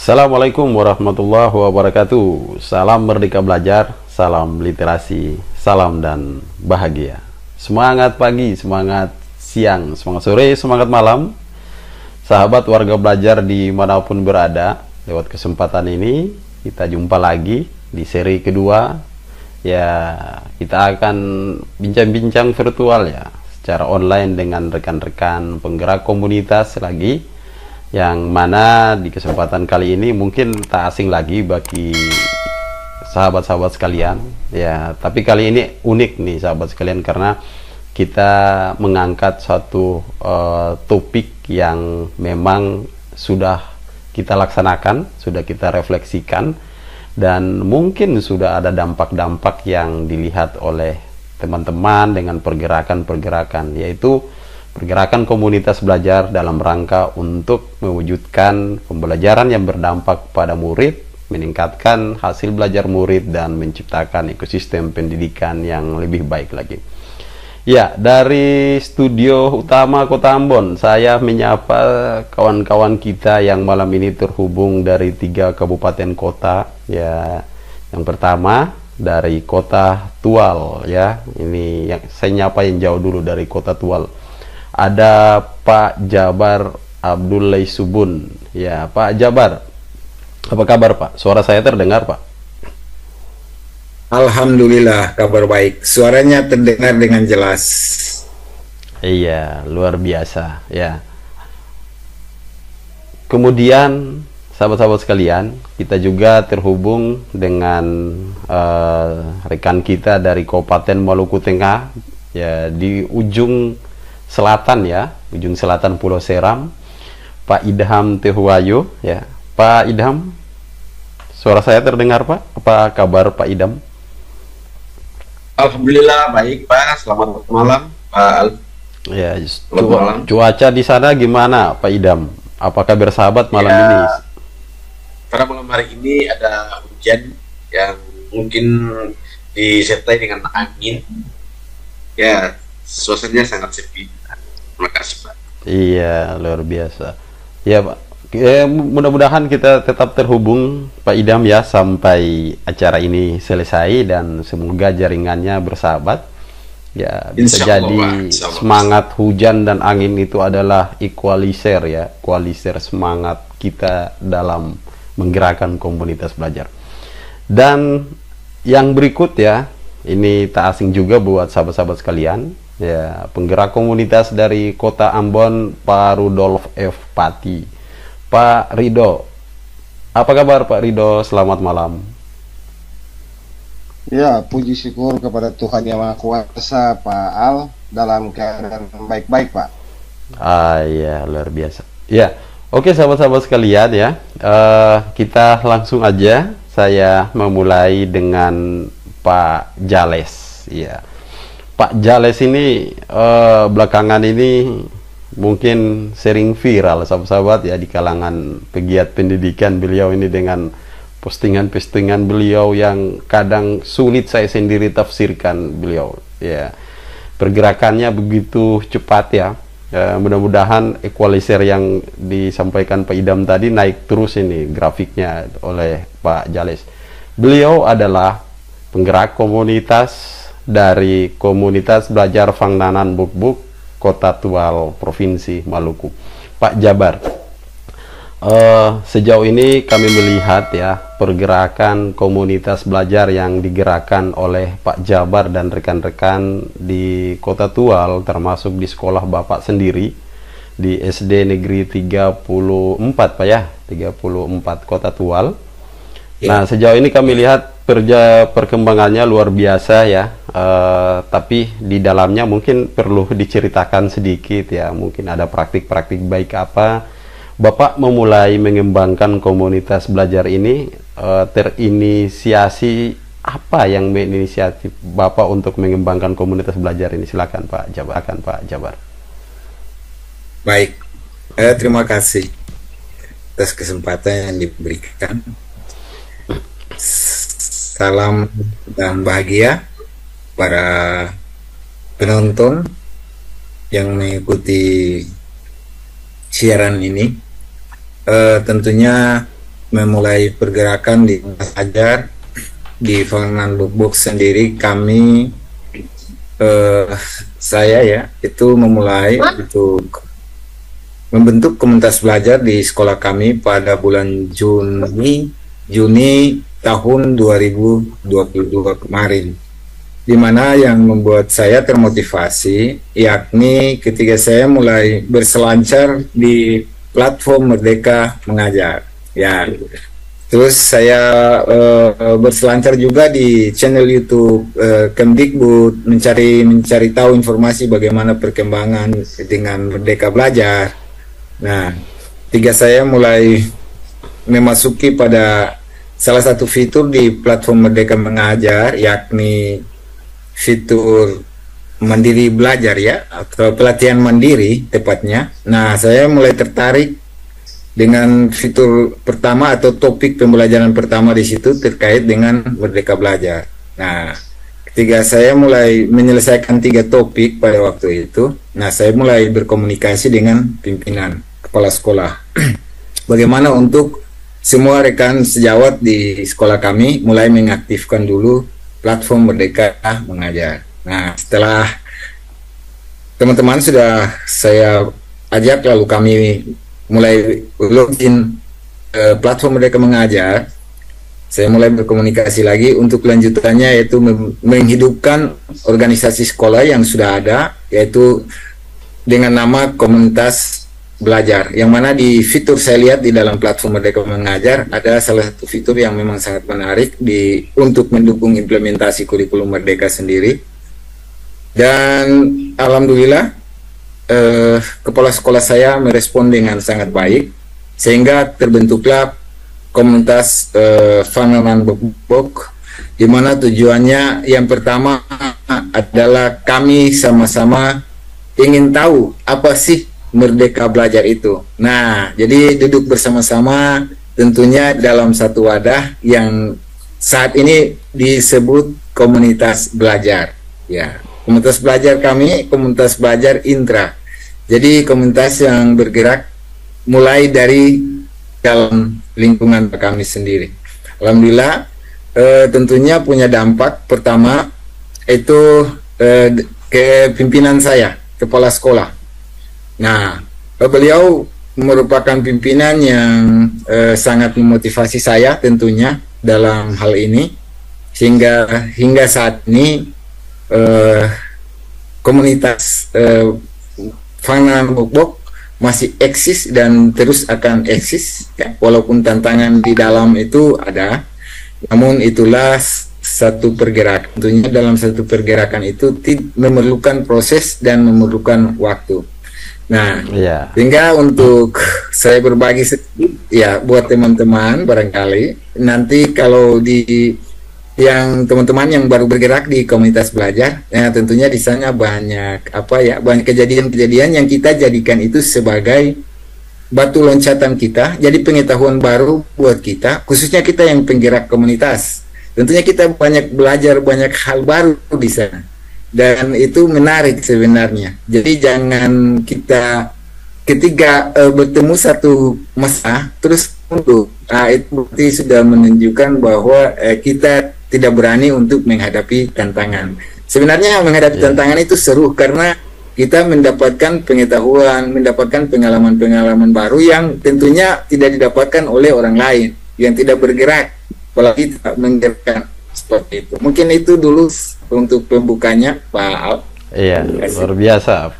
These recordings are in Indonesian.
Assalamualaikum warahmatullahi wabarakatuh. Salam merdeka belajar, salam literasi, salam dan bahagia. Semangat pagi, semangat siang, semangat sore, semangat malam. Sahabat warga belajar dimanapun berada, lewat kesempatan ini kita jumpa lagi di seri kedua. Ya, kita akan bincang-bincang virtual ya, secara online dengan rekan-rekan penggerak komunitas lagi, yang mana di kesempatan kali ini mungkin tak asing lagi bagi sahabat-sahabat sekalian ya, tapi kali ini unik nih sahabat sekalian, karena kita mengangkat satu topik yang memang sudah kita laksanakan, sudah kita refleksikan, dan mungkin sudah ada dampak-dampak yang dilihat oleh teman-teman dengan pergerakan-pergerakan, yaitu pergerakan komunitas belajar dalam rangka untuk mewujudkan pembelajaran yang berdampak pada murid, meningkatkan hasil belajar murid, dan menciptakan ekosistem pendidikan yang lebih baik lagi. Ya, dari studio utama Kota Ambon, saya menyapa kawan-kawan kita yang malam ini terhubung dari 3 kabupaten kota. Ya, yang pertama dari Kota Tual ya. Ini yang saya nyapa yang jauh dulu dari Kota Tual. Ada Pak Jabar Abdullah Subun. Ya, Pak Jabar. Apa kabar, Pak? Suara saya terdengar, Pak? Alhamdulillah, kabar baik. Suaranya terdengar dengan jelas. Iya, luar biasa ya. Kemudian sahabat-sahabat sekalian, kita juga terhubung dengan rekan kita dari Kabupaten Maluku Tengah ya, di ujung selatan ya, ujung selatan Pulau Seram, Pak Idham Tehuwayo ya. Pak Idham, suara saya terdengar, Pak? Apa kabar, Pak Idham? Alhamdulillah baik, Pak. Selamat malam, Pak Al. Ya, Selamat malam. cuaca di sana gimana, Pak Idham? Apakah bersahabat malam Ya, ini? pada malam hari ini ada hujan yang mungkin disertai dengan angin. Ya, suasananya sangat sepi. Terima kasih, Pak. Iya, luar biasa. Ya, Pak. Mudah-mudahan kita tetap terhubung, Pak Idham ya, sampai acara ini selesai, dan semoga jaringannya bersahabat. Ya, bisa Insya Allah, jadi Pak. Insya Allah. semangat hujan dan angin itu adalah equalizer ya, equalizer semangat kita dalam menggerakkan komunitas belajar. Dan yang berikut ya, ini tak asing juga buat sahabat-sahabat sekalian ya, penggerak komunitas dari Kota Ambon, Pak Rudolf F. Pati. Pak Rido, apa kabar Pak Rido? Selamat malam. Ya, puji syukur kepada Tuhan Yang Maha Kuasa, Pak Al, dalam keadaan baik-baik, Pak. Ah ya, luar biasa. Ya, oke sahabat-sahabat sekalian ya, kita langsung aja. Saya memulai dengan Pak Jales. Ya, Pak Jales ini belakangan ini mungkin sering viral sahabat-sahabat ya, di kalangan pegiat pendidikan. Beliau ini dengan postingan-postingan beliau yang kadang sulit saya sendiri tafsirkan beliau ya. Pergerakannya begitu cepat ya. Mudah-mudahan equalizer yang disampaikan Pak Idham tadi naik terus ini grafiknya oleh Pak Jales. Beliau adalah penggerak komunitas dari komunitas belajar Fangnanan Buk-Buk Kota Tual, Provinsi Maluku. Pak Jabar, sejauh ini kami melihat ya, pergerakan komunitas belajar yang digerakkan oleh Pak Jabar dan rekan-rekan di Kota Tual, termasuk di sekolah Bapak sendiri, di SD Negeri 34 Pak ya, 34 Kota Tual. Nah, sejauh ini kami lihat perkembangannya luar biasa ya, tapi di dalamnya mungkin perlu diceritakan sedikit ya, mungkin ada praktik-praktik baik apa Bapak memulai mengembangkan komunitas belajar ini, terinisiasi apa yang menginisiatif Bapak untuk mengembangkan komunitas belajar ini? Silakan Pak Jabar. Silakan Pak Jabar. Baik, terima kasih atas kesempatan yang diberikan. Salam dan bahagia para penonton yang mengikuti siaran ini. Tentunya memulai pergerakan di belajar di Fanganan Bookbox sendiri. Kami saya ya itu memulai untuk membentuk komunitas belajar di sekolah kami pada bulan Juni tahun 2022 kemarin, di mana yang membuat saya termotivasi yakni ketika saya mulai berselancar di platform Merdeka Mengajar ya. Terus saya berselancar juga di channel YouTube Kemdikbud, mencari tahu informasi bagaimana perkembangan dengan Merdeka Belajar. Nah, ketika saya mulai memasuki pada salah satu fitur di platform Merdeka Mengajar, yakni fitur mandiri belajar ya, atau pelatihan mandiri tepatnya. Nah, saya mulai tertarik dengan fitur pertama atau topik pembelajaran pertama di situ terkait dengan Merdeka Belajar. Nah, ketika saya mulai menyelesaikan 3 topik pada waktu itu, nah saya mulai berkomunikasi dengan pimpinan kepala sekolah. Bagaimana untuk semua rekan sejawat di sekolah kami mulai mengaktifkan dulu platform Merdeka Mengajar. Nah, setelah teman-teman sudah saya ajak, lalu kami mulai login platform Merdeka Mengajar, saya mulai berkomunikasi lagi untuk lanjutannya, yaitu menghidupkan organisasi sekolah yang sudah ada, yaitu dengan nama Komunitas Belajar, yang mana di fitur saya lihat di dalam platform Merdeka Mengajar ada salah satu fitur yang memang sangat menarik untuk mendukung implementasi kurikulum Merdeka sendiri. Dan alhamdulillah kepala sekolah saya merespon dengan sangat baik, sehingga terbentuklah komunitas Fanganan Bookbox, di mana tujuannya yang pertama adalah kami sama-sama ingin tahu apa sih Merdeka Belajar itu. Nah, jadi duduk bersama-sama tentunya dalam satu wadah yang saat ini disebut Komunitas Belajar. Ya, komunitas belajar kami, Komunitas Belajar Intra. Jadi komunitas yang bergerak mulai dari dalam lingkungan kami sendiri. Alhamdulillah, tentunya punya dampak. Pertama itu ke pimpinan saya, kepala sekolah. Nah, beliau merupakan pimpinan yang sangat memotivasi saya tentunya dalam hal ini, sehingga hingga saat ini komunitas Fanganan Bookbox masih eksis dan terus akan eksis ya, walaupun tantangan di dalam itu ada, namun itulah satu pergerakan. Tentunya dalam satu pergerakan itu memerlukan proses dan memerlukan waktu. Nah, sehingga untuk saya berbagi sedikit ya buat teman-teman, barangkali nanti kalau yang teman-teman yang baru bergerak di komunitas belajar, ya tentunya di sana banyak banyak kejadian-kejadian yang kita jadikan itu sebagai batu loncatan kita, jadi pengetahuan baru buat kita, khususnya kita yang penggerak komunitas. Tentunya kita banyak belajar banyak hal baru di sana. Dan itu menarik sebenarnya. Jadi jangan kita ketika bertemu satu masa terus mundur. Nah, itu berarti sudah menunjukkan bahwa kita tidak berani untuk menghadapi tantangan. Sebenarnya menghadapi tantangan itu seru karena kita mendapatkan pengetahuan, mendapatkan pengalaman-pengalaman baru yang tentunya tidak didapatkan oleh orang lain yang tidak bergerak, apalagi tidak menggerakkan. Seperti itu. Mungkin itu dulu untuk pembukanya, Pak Al. Iya, luar biasa,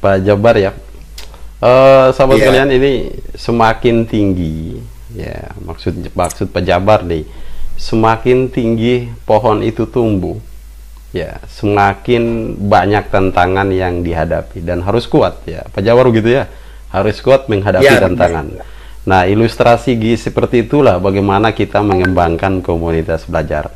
Pak Jabar ya. Sahabat kalian, ini semakin tinggi, ya maksud Pak Jabar nih, semakin tinggi pohon itu tumbuh, ya semakin banyak tantangan yang dihadapi dan harus kuat ya, Pak Jabar gitu ya, harus kuat menghadapi tantangan. Nah, ilustrasi seperti itulah bagaimana kita mengembangkan komunitas belajar.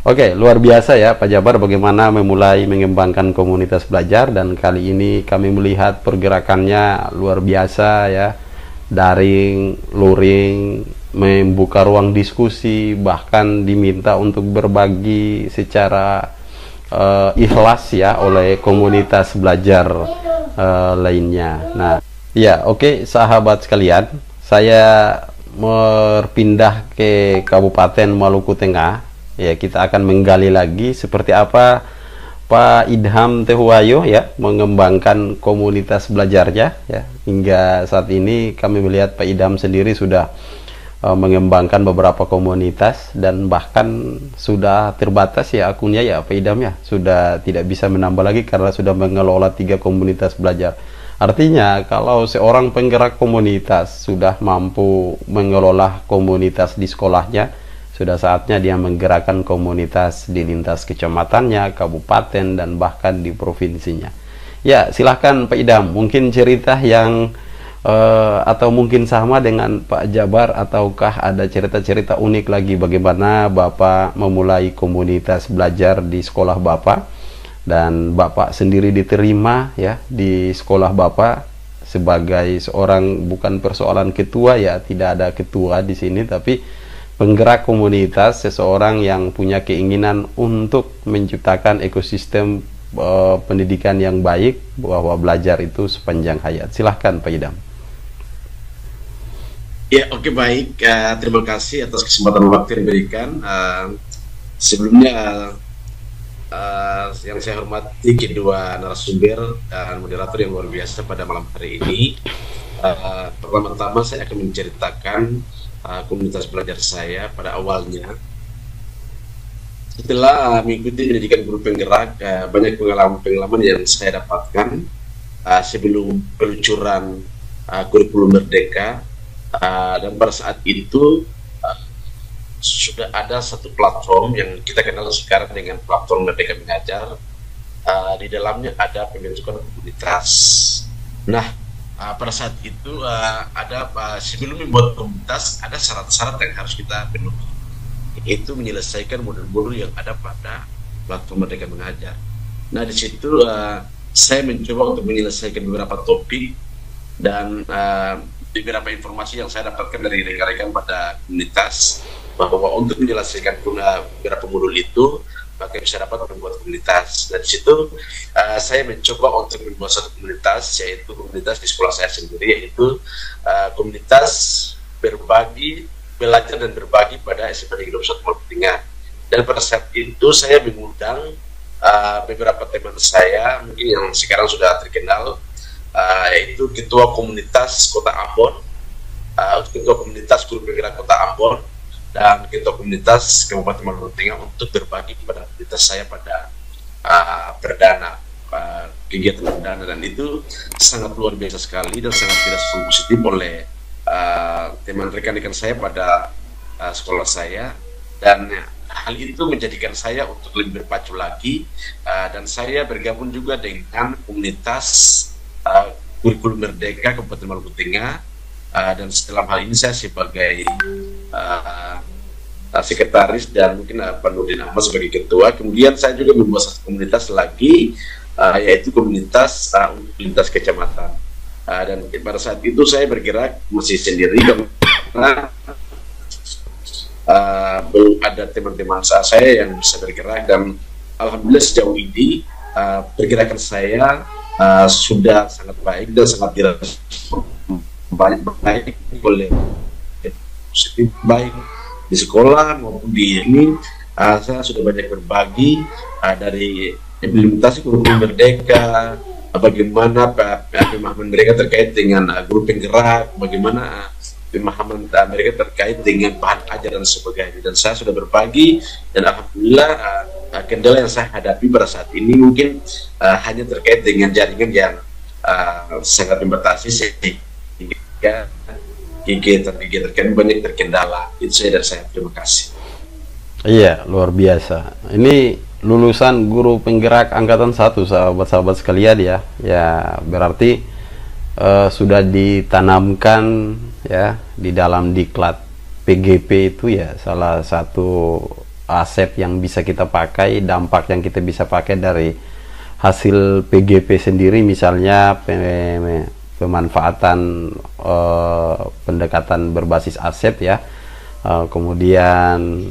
Oke, luar biasa ya Pak Jabar bagaimana memulai mengembangkan komunitas belajar, dan kali ini kami melihat pergerakannya luar biasa ya. Daring, luring, membuka ruang diskusi, bahkan diminta untuk berbagi secara ikhlas ya oleh komunitas belajar lainnya. Nah, ya oke, sahabat sekalian, saya berpindah ke Kabupaten Maluku Tengah, ya kita akan menggali lagi seperti apa Pak Idham Tehuwayo ya mengembangkan komunitas belajarnya ya. Hingga saat ini kami melihat Pak Idham sendiri sudah mengembangkan beberapa komunitas dan bahkan sudah terbatas ya akunnya ya Pak Idham ya, sudah tidak bisa menambah lagi karena sudah mengelola 3 komunitas belajar. Artinya kalau seorang penggerak komunitas sudah mampu mengelola komunitas di sekolahnya, sudah saatnya dia menggerakkan komunitas di lintas kecamatannya, kabupaten, dan bahkan di provinsinya. Ya, silahkan Pak Idham, mungkin cerita yang atau mungkin sama dengan Pak Jabar, ataukah ada cerita-cerita unik lagi bagaimana Bapak memulai komunitas belajar di sekolah Bapak, dan Bapak sendiri diterima ya di sekolah Bapak sebagai seorang, bukan persoalan ketua ya, tidak ada ketua di sini, tapi penggerak komunitas, seseorang yang punya keinginan untuk menciptakan ekosistem pendidikan yang baik, bahwa belajar itu sepanjang hayat. Silahkan Pak Idham. Ya, oke, baik. Terima kasih atas kesempatan waktu yang diberikan. Sebelumnya, yang saya hormati kedua narasumber dan moderator yang luar biasa pada malam hari ini. Pertama-tama saya akan menceritakan komunitas belajar saya pada awalnya. Setelah mengikuti pendidikan guru penggerak, banyak pengalaman-pengalaman yang saya dapatkan sebelum peluncuran kurikulum Merdeka, dan pada saat itu sudah ada satu platform yang kita kenal sekarang dengan platform Merdeka Mengajar. Di dalamnya ada pembentukan komunitas. Nah, pada saat itu ada sebelum membuat komunitas ada syarat-syarat yang harus kita penuhi, yaitu menyelesaikan modul-modul yang ada pada platform Merdeka Mengajar. Nah, di situ saya mencoba untuk menyelesaikan beberapa topik dan beberapa informasi yang saya dapatkan dari rekan-rekan pada komunitas, bahwa untuk menyelesaikan beberapa modul itu maka bisa dapat membuat komunitas. Dan di situ saya mencoba untuk membuat satu komunitas, yaitu komunitas di sekolah saya sendiri, yaitu komunitas belajar dan berbagi pada SMP Negeri 21 Maluku Tengah. Dan pada saat itu saya mengundang beberapa teman saya, mungkin yang sekarang sudah terkenal, yaitu Ketua Komunitas Kota Ambon, Ketua Komunitas Guru Penggerak Kota Ambon, dan Ketua Komunitas Kabupaten Maluku Tengah untuk berbagi kepada komunitas saya pada kegiatan perdana, dan itu sangat luar biasa sekali dan sangat direspon positif oleh teman rekan-rekan saya pada sekolah saya, dan hal itu menjadikan saya untuk lebih berpacu lagi, dan saya bergabung juga dengan komunitas kurikulum Merdeka Kabupaten Maluku Tengah, dan setelah hal ini saya sebagai sekretaris dan mungkin Pak Nurdin Ahmad sebagai ketua. Kemudian saya juga membuat satu komunitas lagi, yaitu komunitas untuk lintas kecamatan, dan pada saat itu saya bergerak masih sendiri karena belum ada teman-teman saya yang bisa bergerak, dan alhamdulillah sejauh ini pergerakan saya sudah sangat baik dan sangat baik oleh positif, baik di sekolah maupun di ini. Saya sudah banyak berbagi dari implementasi kurikulum Merdeka, bagaimana pemahaman mereka terkait dengan guru penggerak, bagaimana pemahaman mereka terkait dengan bahan ajar dan sebagainya. Dan saya sudah berbagi, dan alhamdulillah kendala yang saya hadapi pada saat ini mungkin hanya terkait dengan jaringan yang sangat membatasi, sehingga kegiatan kami banyak terkendala. Itu saya dari saya. Terima kasih. Iya, luar biasa. Ini lulusan guru penggerak angkatan 1, sahabat-sahabat sekalian ya. Ya, berarti sudah ditanamkan ya di dalam diklat PGP itu ya, salah satu aset yang bisa kita pakai, dampak yang kita bisa pakai dari hasil PGP sendiri, misalnya pemanfaatan pendekatan berbasis aset ya, kemudian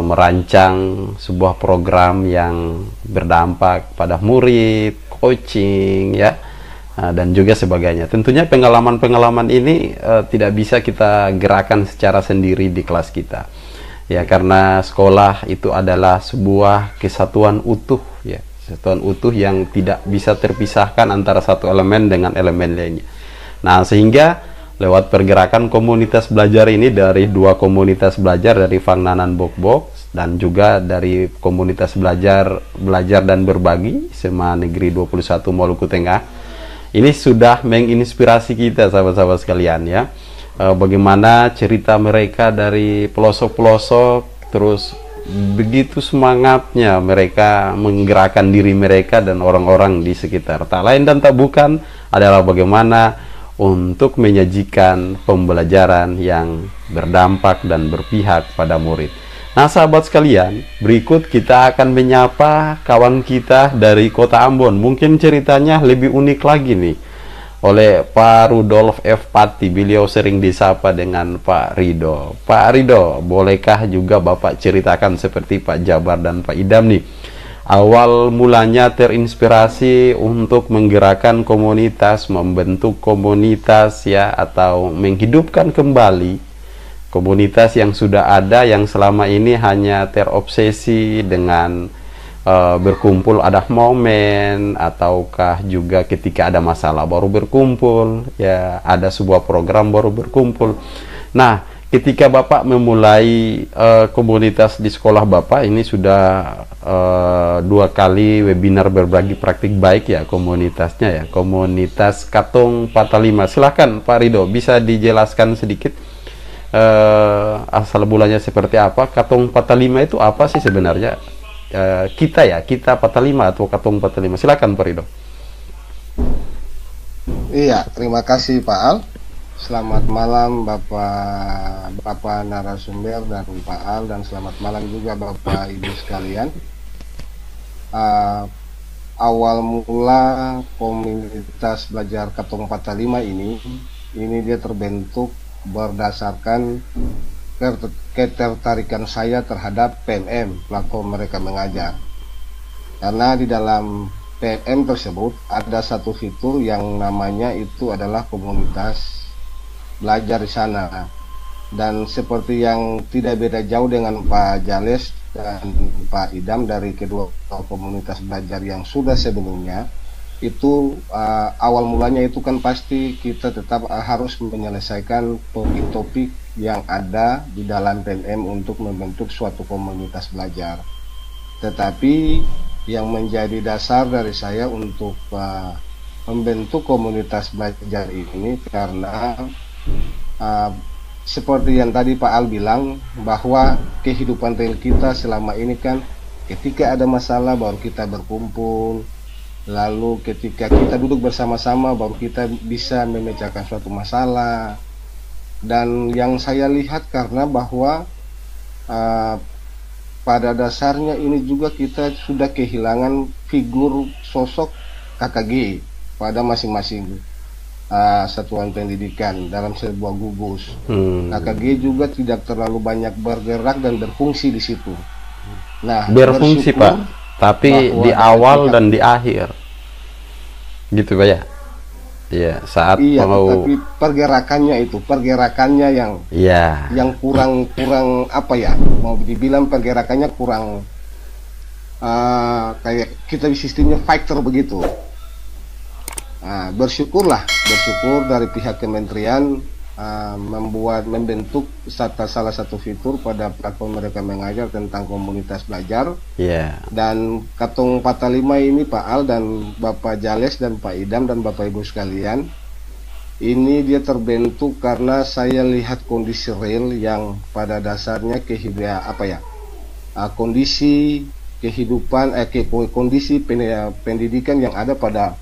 merancang sebuah program yang berdampak pada murid, coaching ya, dan juga sebagainya. Tentunya pengalaman-pengalaman ini tidak bisa kita gerakan secara sendiri di kelas kita, ya, karena sekolah itu adalah sebuah kesatuan utuh, ya, kesatuan utuh yang tidak bisa terpisahkan antara satu elemen dengan elemen lainnya. Nah, sehingga lewat pergerakan komunitas belajar ini, dari dua komunitas belajar, dari Fangnanan Bok-Bok dan juga dari komunitas belajar dan berbagi SMA Negeri 21 Maluku Tengah, ini sudah menginspirasi kita, sahabat-sahabat sekalian, ya. Bagaimana cerita mereka dari pelosok-pelosok, terus begitu semangatnya mereka menggerakkan diri mereka dan orang-orang di sekitar. Tak lain dan tak bukan adalah bagaimana untuk menyajikan pembelajaran yang berdampak dan berpihak pada murid. Nah, sahabat sekalian, berikut kita akan menyapa kawan kita dari Kota Ambon. Mungkin ceritanya lebih unik lagi nih, oleh Pak Rudolf F. Pati. Beliau sering disapa dengan Pak Rido. Pak Rido, bolehkah juga Bapak ceritakan seperti Pak Jabar dan Pak Idam nih, awal mulanya terinspirasi untuk menggerakkan komunitas, membentuk komunitas, ya, atau menghidupkan kembali komunitas yang sudah ada, yang selama ini hanya terobsesi dengan berkumpul ada momen, ataukah juga ketika ada masalah baru berkumpul, ya, ada sebuah program baru berkumpul. Nah, ketika Bapak memulai komunitas di sekolah Bapak ini, sudah 2 kali webinar berbagi praktik baik, ya, komunitasnya, ya, komunitas Katong 45. Silahkan Pak Rido, bisa dijelaskan sedikit asal bulannya seperti apa? Katong 45 itu apa sih sebenarnya? Kita 45 atau Katong 45. Silakan Pak Rido. Iya, terima kasih Pak Al. Selamat malam Bapak narasumber dan Pak Al, dan selamat malam juga Bapak Ibu sekalian. Awal mula komunitas belajar Katong 45 ini dia terbentuk berdasarkan ketertarikan saya terhadap PMM, platform mereka mengajar. Karena di dalam PMM tersebut ada satu fitur yang namanya itu adalah komunitas belajar di sana. Dan seperti yang tidak beda jauh dengan Pak Jales dan Pak Idam dari kedua komunitas belajar yang sudah sebelumnya, itu awal mulanya itu kan pasti kita tetap harus menyelesaikan topik-topik yang ada di dalam PMM untuk membentuk suatu komunitas belajar. Tetapi yang menjadi dasar dari saya untuk membentuk komunitas belajar ini karena seperti yang tadi Pak Al bilang, bahwa kehidupan real kita selama ini kan ketika ada masalah baru kita berkumpul. Lalu ketika kita duduk bersama-sama baru kita bisa memecahkan suatu masalah. Dan yang saya lihat karena bahwa pada dasarnya ini juga kita sudah kehilangan figur sosok KKG pada masing-masing satuan pendidikan dalam sebuah gugus. KKG juga tidak terlalu banyak bergerak dan berfungsi di situ. Nah, berfungsi Pak, tapi di awal dan di akhir, gitu Pak, ya? Iya, saat iya, mau. Tapi pergerakannya yang kurang apa ya? Mau dibilang pergerakannya kurang kayak kita sistemnya fighter begitu. Nah, bersyukur dari pihak kementerian membentuk salah satu fitur pada platform mereka mengajar tentang komunitas belajar. Dan Katong 45 ini Pak Al dan Bapak Jales dan Pak Idam dan Bapak Ibu sekalian, ini dia terbentuk karena saya lihat kondisi real yang pada dasarnya kondisi kehidupan kondisi pendidikan yang ada pada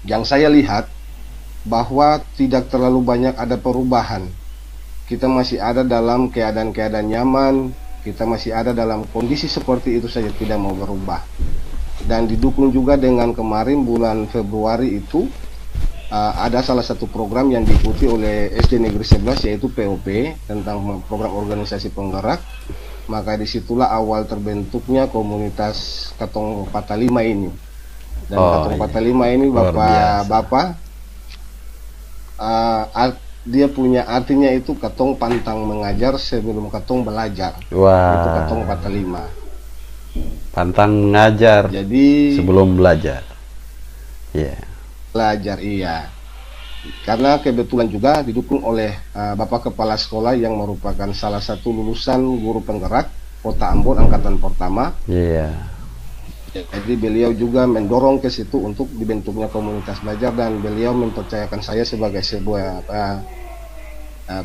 yang saya lihat bahwa tidak terlalu banyak ada perubahan. Kita masih ada dalam keadaan-keadaan nyaman, kita masih ada dalam kondisi seperti itu saja, tidak mau berubah. Dan didukung juga dengan kemarin bulan Februari itu ada salah satu program yang diikuti oleh SD Negeri 11 yaitu POP tentang program organisasi penggerak. Maka disitulah awal terbentuknya komunitas Katong 45 ini. Dan Oh, Katong iya. 45 ini Luar biasa. Bapak dia punya artinya itu katong pantang mengajar sebelum katong belajar. Itu katong Wah, 45. pantang mengajar Jadi sebelum belajar. Ya. belajar iya. Karena kebetulan juga didukung oleh Bapak Kepala Sekolah yang merupakan salah satu lulusan guru penggerak Kota Ambon angkatan pertama. Iya. Jadi beliau juga mendorong ke situ untuk dibentuknya komunitas belajar, dan beliau mempercayakan saya sebagai sebuah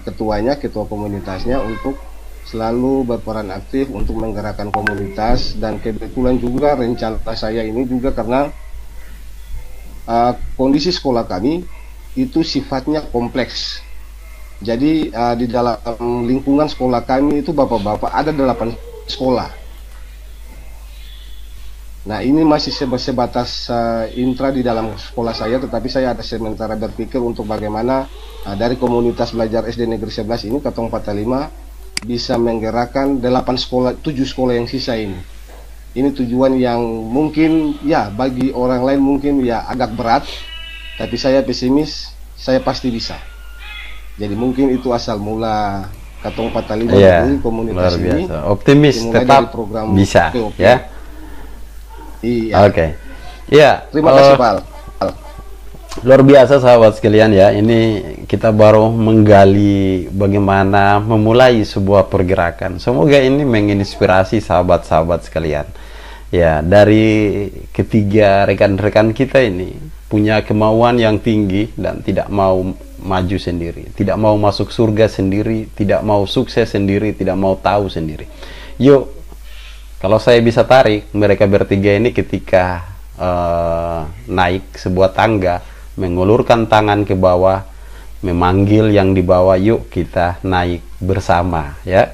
ketuanya, ketua komunitasnya, untuk selalu berperan aktif untuk menggerakkan komunitas. Dan kebetulan juga rencana saya ini juga karena kondisi sekolah kami itu sifatnya kompleks. Jadi di dalam lingkungan sekolah kami itu bapak-bapak ada 8 sekolah. Nah, ini masih sebatas intra di dalam sekolah saya, tetapi saya ada sementara berpikir untuk bagaimana dari komunitas belajar SD Negeri 11 ini, Katong 45, bisa menggerakkan 8 sekolah, 7 sekolah yang sisa ini. Ini tujuan yang mungkin ya bagi orang lain mungkin ya agak berat, tapi saya pesimis, saya pasti bisa. Jadi mungkin itu asal mula Katong 45 Iya, ini luar komunitas ini. biasa. Optimis dimulai tetap dari program bisa, POP. ya. Iya. Oke. Ya, Terima kasih Pak. luar biasa sahabat sekalian ya. Ini kita baru menggali bagaimana memulai sebuah pergerakan. Semoga ini menginspirasi sahabat-sahabat sekalian. Ya, dari ketiga rekan-rekan kita ini punya kemauan yang tinggi dan tidak mau maju sendiri, tidak mau masuk surga sendiri, tidak mau sukses sendiri, tidak mau tahu sendiri. Yuk, kalau saya bisa tarik mereka bertiga ini ketika naik sebuah tangga, mengulurkan tangan ke bawah, memanggil yang di bawah, yuk kita naik bersama ya.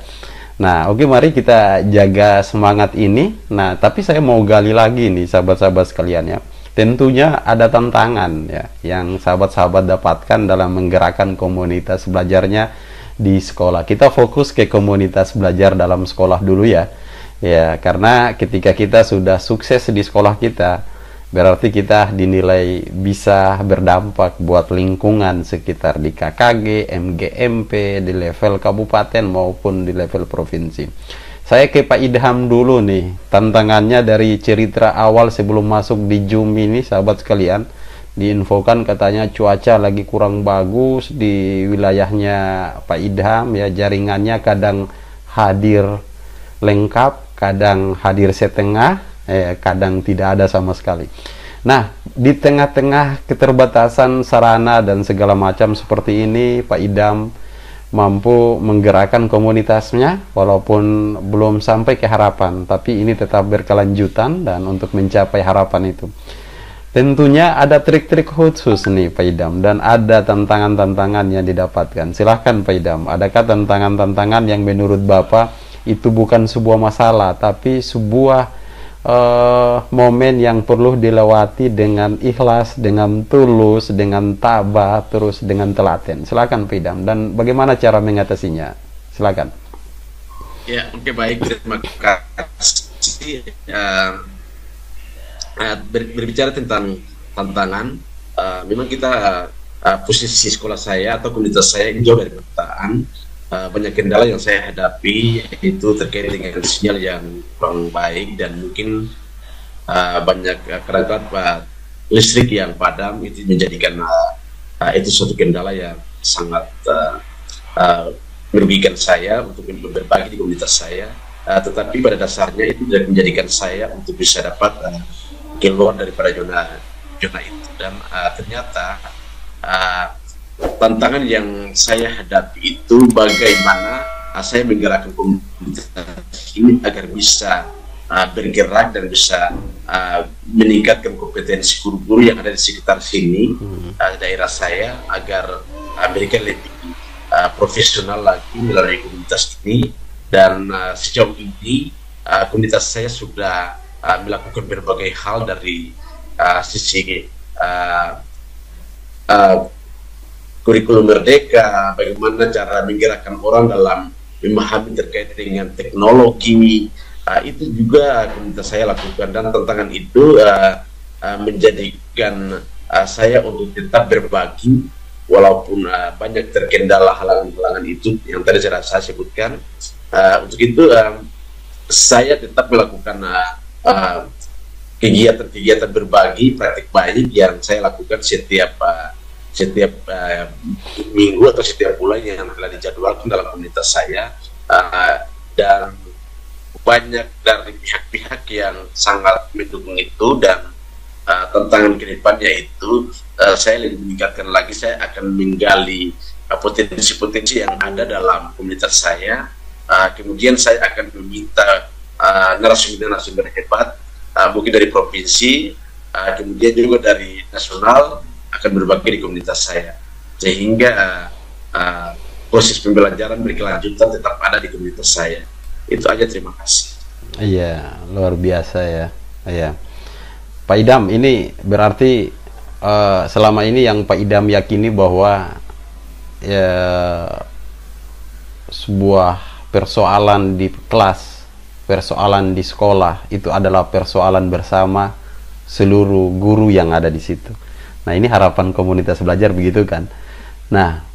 Nah, oke, mari kita jaga semangat ini. Nah, tapi saya mau gali lagi nih sahabat-sahabat sekalian ya. Tentunya ada tantangan ya yang sahabat-sahabat dapatkan dalam menggerakkan komunitas belajarnya di sekolah. Kita fokus ke komunitas belajar dalam sekolah dulu ya. Ya, karena ketika kita sudah sukses di sekolah kita, berarti kita dinilai bisa berdampak buat lingkungan sekitar di KKG, MGMP, di level kabupaten maupun di level provinsi. Saya ke Pak Idham dulu nih, tantangannya dari cerita awal sebelum masuk di Zoom ini, sahabat sekalian, diinfokan katanya cuaca lagi kurang bagus di wilayahnya Pak Idham ya, jaringannya kadang hadir lengkap, kadang hadir setengah, kadang tidak ada sama sekali. Nah, di tengah-tengah keterbatasan sarana dan segala macam seperti ini, Pak Idham mampu menggerakkan komunitasnya walaupun belum sampai ke harapan, tapi ini tetap berkelanjutan dan untuk mencapai harapan itu tentunya ada trik-trik khusus nih Pak Idham, dan ada tantangan-tantangan yang didapatkan. Silahkan Pak Idham, adakah tantangan-tantangan yang menurut Bapak itu bukan sebuah masalah, tapi sebuah momen yang perlu dilewati dengan ikhlas, dengan tulus, dengan tabah, terus dengan telaten? Silakan Pak Idham, dan bagaimana cara mengatasinya? Silakan. Ya, oke, baik, terima kasih. Berbicara tentang tantangan, memang kita posisi sekolah saya atau komunitas saya jauh dari perkotaan. Banyak kendala yang saya hadapi itu terkait dengan sinyal yang kurang baik, dan mungkin banyak kerangka listrik yang padam. Itu menjadikan itu suatu kendala yang sangat merugikan saya untuk berbagi di komunitas saya, tetapi pada dasarnya itu menjadikan saya untuk bisa dapat keluar daripada zona itu. Dan ternyata tantangan yang saya hadapi itu bagaimana saya menggerakkan komunitas ini agar bisa bergerak dan bisa meningkatkan kompetensi guru-guru yang ada di sekitar sini, daerah saya, agar mereka lebih profesional lagi melalui komunitas ini. Dan sejauh ini komunitas saya sudah melakukan berbagai hal dari sisi kurikulum merdeka, bagaimana cara menggerakkan orang dalam memahami terkait dengan teknologi, itu juga komunitas saya lakukan. Dan tantangan itu menjadikan saya untuk tetap berbagi walaupun banyak terkendala halangan-halangan itu yang tadi saya sebutkan. Untuk itu saya tetap melakukan kegiatan-kegiatan berbagi praktik baik yang saya lakukan setiap minggu atau setiap bulan yang telah dijadwalkan dalam komunitas saya, dan banyak dari pihak-pihak yang sangat mendukung itu. Dan tantangan kedepannya itu saya lebih meningkatkan lagi, saya akan menggali potensi-potensi yang ada dalam komunitas saya. Kemudian saya akan meminta narasumber-narasumber hebat, mungkin dari provinsi, kemudian juga dari nasional, akan berbagi di komunitas saya, sehingga proses pembelajaran berkelanjutan tetap ada di komunitas saya. Itu aja, terima kasih. Iya, luar biasa ya. Iya. Pak Idam, ini berarti selama ini yang Pak Idam yakini bahwa ya, sebuah persoalan di kelas, persoalan di sekolah itu adalah persoalan bersama seluruh guru yang ada di situ. Nah, ini harapan komunitas belajar begitu kan. Nah,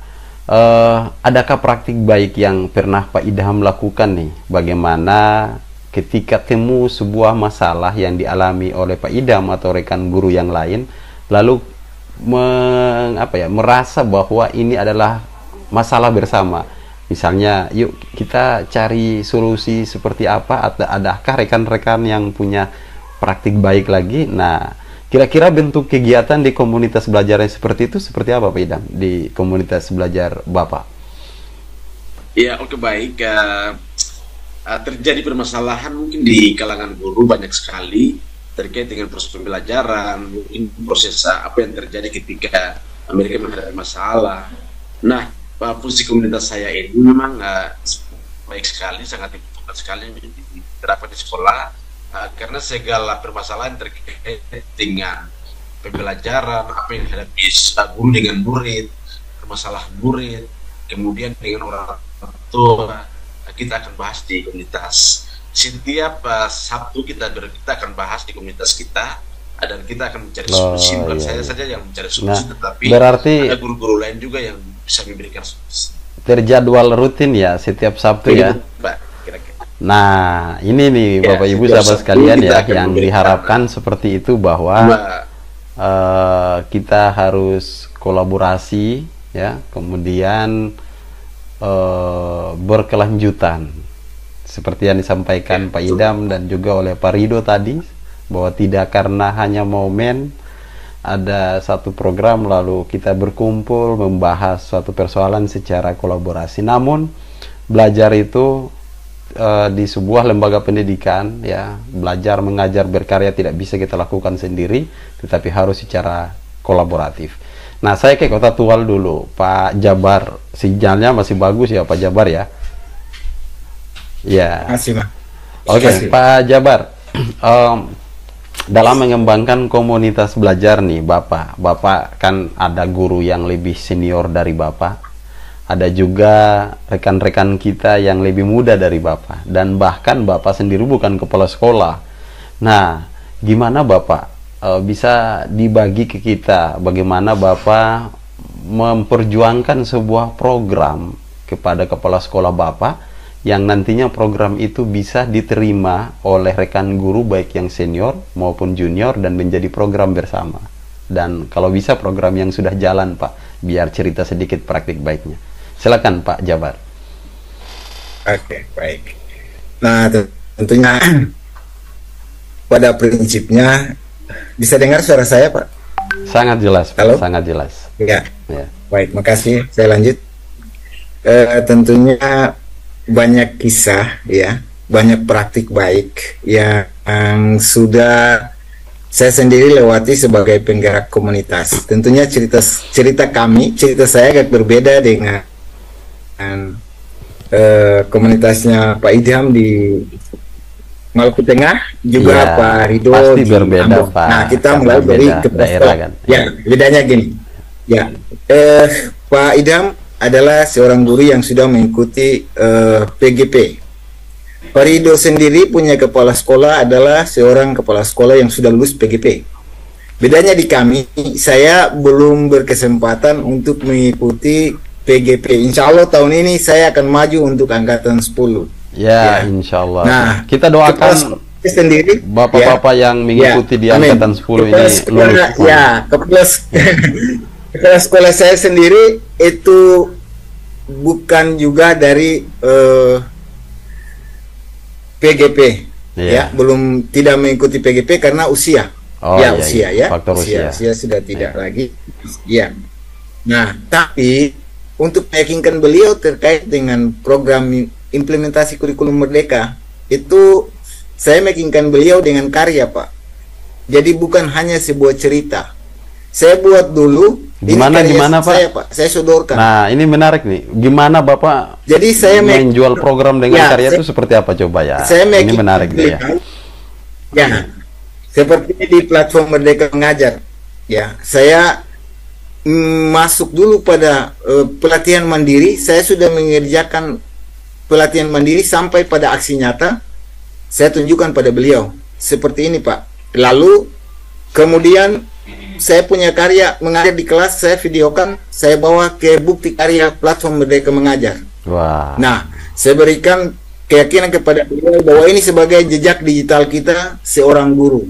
adakah praktik baik yang pernah Pak Idam lakukan nih? Bagaimana ketika temu sebuah masalah yang dialami oleh Pak Idam atau rekan guru yang lain, lalu merasa bahwa ini adalah masalah bersama. Misalnya, yuk kita cari solusi seperti apa, atau adakah rekan-rekan yang punya praktik baik lagi? Nah, kira-kira bentuk kegiatan di komunitas belajar yang seperti itu seperti apa Pak Idam di komunitas belajar Bapak? Ya, oke, baik. Terjadi permasalahan mungkin di kalangan guru banyak sekali terkait dengan proses pembelajaran, mungkin proses apa yang terjadi ketika mereka menghadapi masalah. Nah, fungsi komunitas saya ini memang baik sekali, sangat dibutuhkan sekali diterapkan di sekolah, karena segala permasalahan terkait dengan pembelajaran, apa yang dihadapi guru dengan murid, permasalahan murid, kemudian dengan orang tua, kita akan bahas di komunitas. Setiap Sabtu kita akan bahas di komunitas kita, dan kita akan mencari solusi. Bukan saya saja yang mencari solusi, tetapi berarti ada guru-guru lain juga yang bisa memberikan solusi. Terjadwal rutin ya setiap Sabtu ya. Kira-kira. Nah, ini nih Bapak Ibu sahabat sekalian ya, yang diharapkan seperti itu, bahwa kita harus kolaborasi ya, kemudian berkelanjutan seperti yang disampaikan Pak Idam dan juga oleh Pak Rido tadi, bahwa tidak karena hanya momen ada satu program lalu kita berkumpul membahas suatu persoalan secara kolaborasi. Namun belajar itu di sebuah lembaga pendidikan ya, belajar mengajar berkarya tidak bisa kita lakukan sendiri, tetapi harus secara kolaboratif. Nah, saya ke Kota Tual dulu, Pak Jabar. Sinyalnya masih bagus ya Pak Jabar ya? Ya. Masih, Pak. Oke, Pak Jabar. Dalam mengembangkan komunitas belajar nih, Bapak kan ada guru yang lebih senior dari Bapak. Ada juga rekan-rekan kita yang lebih muda dari Bapak. Dan bahkan Bapak sendiri bukan kepala sekolah. Nah, gimana Bapak bisa dibagi ke kita bagaimana Bapak memperjuangkan sebuah program kepada kepala sekolah Bapak yang nantinya program itu bisa diterima oleh rekan guru baik yang senior maupun junior dan menjadi program bersama. Dan kalau bisa program yang sudah jalan Pak, biar cerita sedikit praktik baiknya. Silakan Pak Jabar. Oke, baik. Nah, tentunya pada prinsipnya bisa dengar suara saya, Pak? Sangat jelas, Pak. Halo? Sangat jelas. Ya. Ya. Baik, makasih. Saya lanjut. Tentunya banyak kisah, ya, banyak praktik baik yang sudah saya sendiri lewati sebagai penggerak komunitas. Tentunya cerita saya agak berbeda dengan komunitasnya Pak Idam di Maluku Tengah, juga ya, Pak Rido pasti di berbeda, Ambon. Pak. Nah, kita mulai dari daerah kan. Ya, bedanya gini. Ya, Pak Idam adalah seorang guru yang sudah mengikuti PGP. Pak Rido sendiri punya kepala sekolah adalah seorang kepala sekolah yang sudah lulus PGP. Bedanya di kami, saya belum berkesempatan untuk mengikuti PGP. Insya Allah tahun ini saya akan maju untuk angkatan 10. Ya, insya Allah. Nah, kita doakan sendiri bapak-bapak yang mengikuti di angkatan 10 ini lulus. Ya, kepala sekolah saya sendiri itu bukan juga dari PGP, ya, belum tidak mengikuti PGP karena usia. Usia ya, faktor usia sudah tidak lagi. Ya. Nah, tapi untuk meyakinkan beliau terkait dengan program implementasi kurikulum Merdeka, itu saya meyakinkan beliau dengan karya, Pak. Jadi bukan hanya sebuah cerita. Saya buat dulu. Gimana Pak? Saya, Pak, saya sodorkan. Nah, ini menarik nih. Gimana Bapak jadi saya menjual program dengan karya itu seperti apa coba ya? Ini menarik deh ya. Ya. Seperti di platform Merdeka Mengajar, ya, saya masuk dulu pada pelatihan mandiri. Saya sudah mengerjakan pelatihan mandiri sampai pada aksi nyata. Saya tunjukkan pada beliau seperti ini, Pak. Lalu kemudian saya punya karya mengajar di kelas, saya videokan, saya bawa ke bukti karya platform Merdeka Mengajar. Wah. Nah, saya berikan keyakinan kepada beliau bahwa ini sebagai jejak digital kita seorang guru.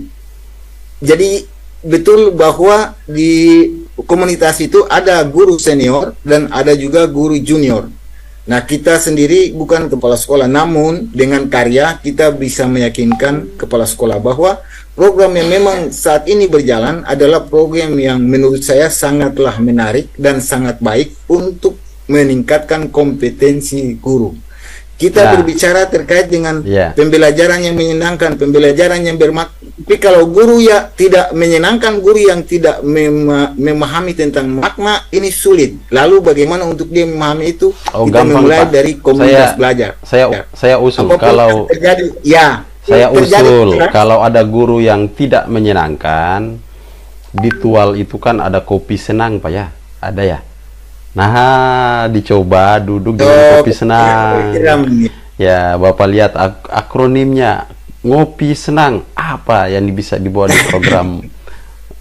Jadi betul bahwa di komunitas itu ada guru senior dan ada juga guru junior. Nah, kita sendiri bukan kepala sekolah, namun dengan karya kita bisa meyakinkan kepala sekolah bahwa program yang memang saat ini berjalan adalah program yang menurut saya sangatlah menarik dan sangat baik untuk meningkatkan kompetensi guru. Kita berbicara terkait dengan pembelajaran yang menyenangkan, pembelajaran yang bermakna. Tapi kalau guru ya tidak menyenangkan, guru yang tidak memahami tentang makna, ini sulit. Lalu bagaimana untuk dia memahami itu? Kita memulai dari komunitas belajar. Saya usul kalau terjadi, kalau ada guru yang tidak menyenangkan, di Tual itu kan ada kopi senang Pak ya, ada ya. Nah, dicoba duduk dengan kopi senang. Ya, Bapak lihat akronimnya, ngopi senang. Apa yang bisa dibawa di program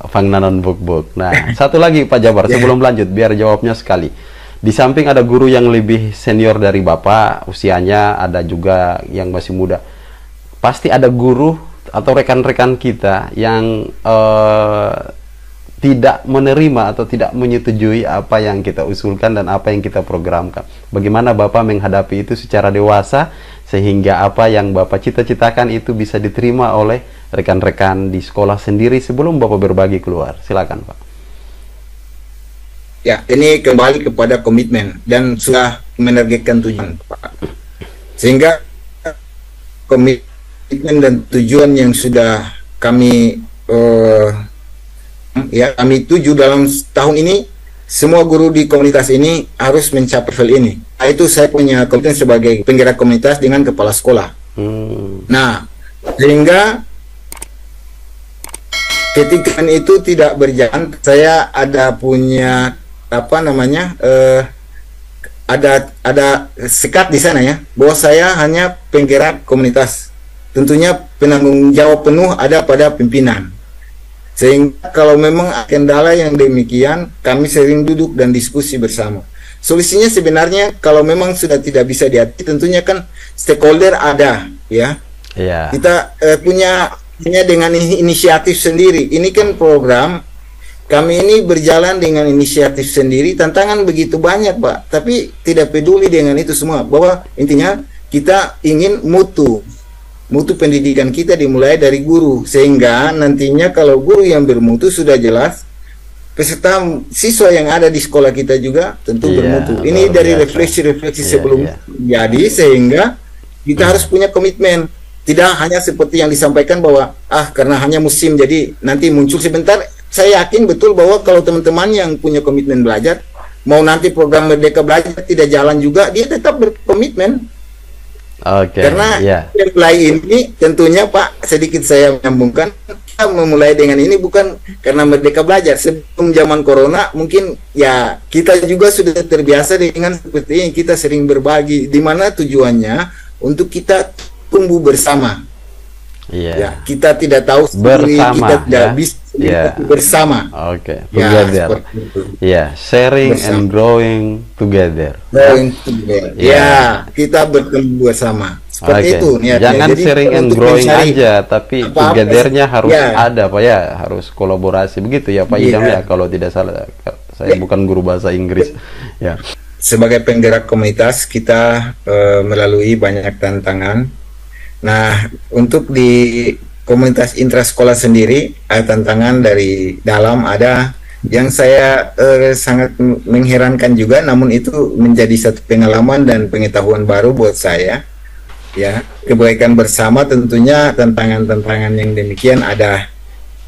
Fangnanon Buk-Buk. Nah, satu lagi Pak Jabar, sebelum lanjut, biar jawabnya sekali. Di samping ada guru yang lebih senior dari Bapak, usianya, ada juga yang masih muda. Pasti ada guru atau rekan-rekan kita yang tidak menerima atau tidak menyetujui apa yang kita usulkan dan apa yang kita programkan. Bagaimana Bapak menghadapi itu secara dewasa sehingga apa yang Bapak cita-citakan itu bisa diterima oleh rekan-rekan di sekolah sendiri sebelum Bapak berbagi keluar. Silakan Pak. Ya, ini kembali kepada komitmen dan sudah menargetkan tujuan, Pak. Sehingga komitmen dan tujuan yang sudah kami kami tuju dalam tahun ini, semua guru di komunitas ini harus mencapai level ini. Nah, itu saya punya komitmen sebagai penggerak komunitas dengan kepala sekolah. Nah, sehingga ketika itu tidak berjalan, saya ada punya ada sekat di sana ya, bahwa saya hanya penggerak komunitas. Tentunya penanggung jawab penuh ada pada pimpinan. Sehingga kalau memang kendala yang demikian, kami sering duduk dan diskusi bersama. Solusinya sebenarnya kalau memang sudah tidak bisa diatasi, tentunya kan stakeholder ada, ya. Kita punya dengan inisiatif sendiri. Ini kan program kami ini berjalan dengan inisiatif sendiri. Tantangan begitu banyak, Pak. Tapi tidak peduli dengan itu semua. Bahwa intinya kita ingin mutu pendidikan kita dimulai dari guru, sehingga nantinya kalau guru yang bermutu sudah jelas, peserta siswa yang ada di sekolah kita juga tentu bermutu. Ini dari refleksi sebelum jadi, sehingga kita harus punya komitmen. Tidak hanya seperti yang disampaikan bahwa karena hanya musim jadi nanti muncul sebentar. Saya yakin betul bahwa kalau teman-teman yang punya komitmen belajar, mau nanti program Merdeka Belajar tidak jalan juga, dia tetap berkomitmen. Karena mulai ini tentunya Pak, sedikit saya menyambungkan, kita memulai dengan ini bukan karena Merdeka Belajar. Sebelum zaman Corona mungkin ya kita juga sudah terbiasa dengan seperti ini, kita sering berbagi, di mana tujuannya untuk kita tumbuh bersama. Ya, kita tidak tahu sendiri, kita tidak bisa Ya. bersama. Oke, Ya, together. seperti itu. Ya, sharing Bersama. and growing together. Going together. Ya. Ya, kita bertemu bersama. Seperti Oke. itu niatnya. Jangan Jadi sharing and untuk growing mencari aja, tapi apa-apa, together-nya harus ya. ada, Pak ya, harus kolaborasi begitu ya, Pak Iya. Idam ya, kalau tidak salah. Saya bukan guru bahasa Inggris. Ya. Sebagai penggerak komunitas kita melalui banyak tantangan. Nah, untuk di komunitas intrasekolah sendiri ada tantangan dari dalam, ada yang saya sangat mengherankan juga, namun itu menjadi satu pengalaman dan pengetahuan baru buat saya. Ya, kebaikan bersama tentunya tantangan-tantangan yang demikian ada.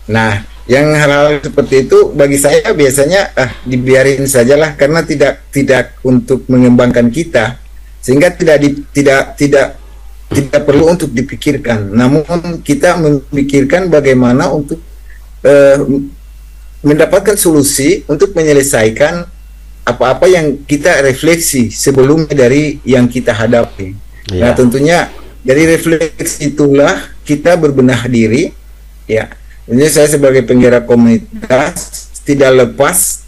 Nah, yang hal-hal seperti itu bagi saya biasanya dibiarin sajalah, karena tidak untuk mengembangkan kita, sehingga tidak perlu untuk dipikirkan. Namun kita memikirkan bagaimana untuk mendapatkan solusi untuk menyelesaikan apa-apa yang kita refleksi sebelumnya dari yang kita hadapi. Iya. Nah, tentunya dari refleksi itulah kita berbenah diri, ya. Ini saya sebagai penggerak komunitas tidak lepas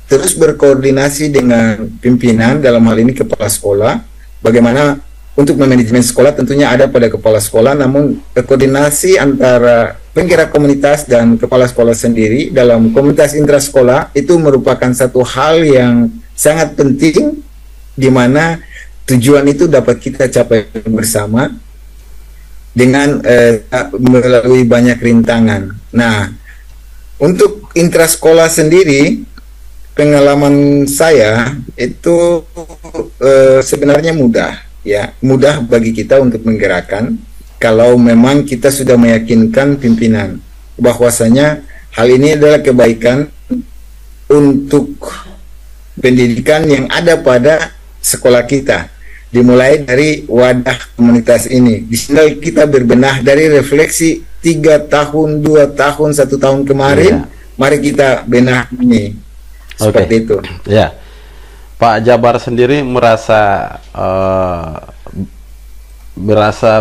terus berkoordinasi dengan pimpinan, dalam hal ini kepala sekolah. Bagaimana untuk manajemen sekolah tentunya ada pada kepala sekolah, namun koordinasi antara penggerak komunitas dan kepala sekolah sendiri dalam komunitas intrasekolah itu merupakan satu hal yang sangat penting, di mana tujuan itu dapat kita capai bersama dengan melalui banyak rintangan. Nah, untuk intrasekolah sendiri, pengalaman saya itu sebenarnya mudah, ya, mudah bagi kita untuk menggerakkan kalau memang kita sudah meyakinkan pimpinan bahwasanya hal ini adalah kebaikan untuk pendidikan yang ada pada sekolah kita. Dimulai dari wadah komunitas ini. Di sini kita berbenah dari refleksi 3 tahun, 2 tahun, 1 tahun kemarin. Iya. Mari kita benah ini. Seperti itu. Ya, Pak Jabar sendiri merasa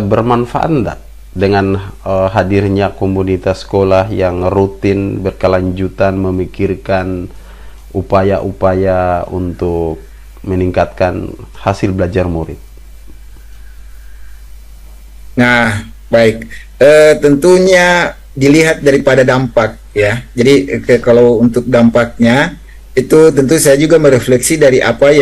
bermanfaat enggak dengan hadirnya komunitas sekolah yang rutin berkelanjutan memikirkan upaya-upaya untuk meningkatkan hasil belajar murid? Nah, baik. Tentunya dilihat daripada dampak, ya. Jadi kalau untuk dampaknya itu tentu saya juga merefleksi dari apa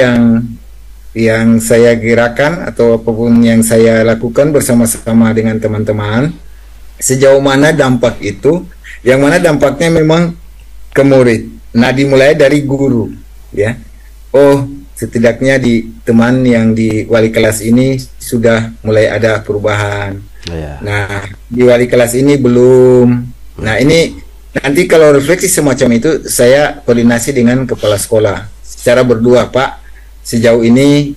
yang saya gerakan atau apapun yang saya lakukan bersama-sama dengan teman-teman, sejauh mana dampak itu, yang mana dampaknya memang ke murid. Nah, dimulai dari guru, ya. Oh, setidaknya di teman yang di wali kelas ini sudah mulai ada perubahan. Ya. Nah, di wali kelas ini belum. Nah, ini nanti kalau refleksi semacam itu saya koordinasi dengan kepala sekolah secara berdua, Pak. Sejauh ini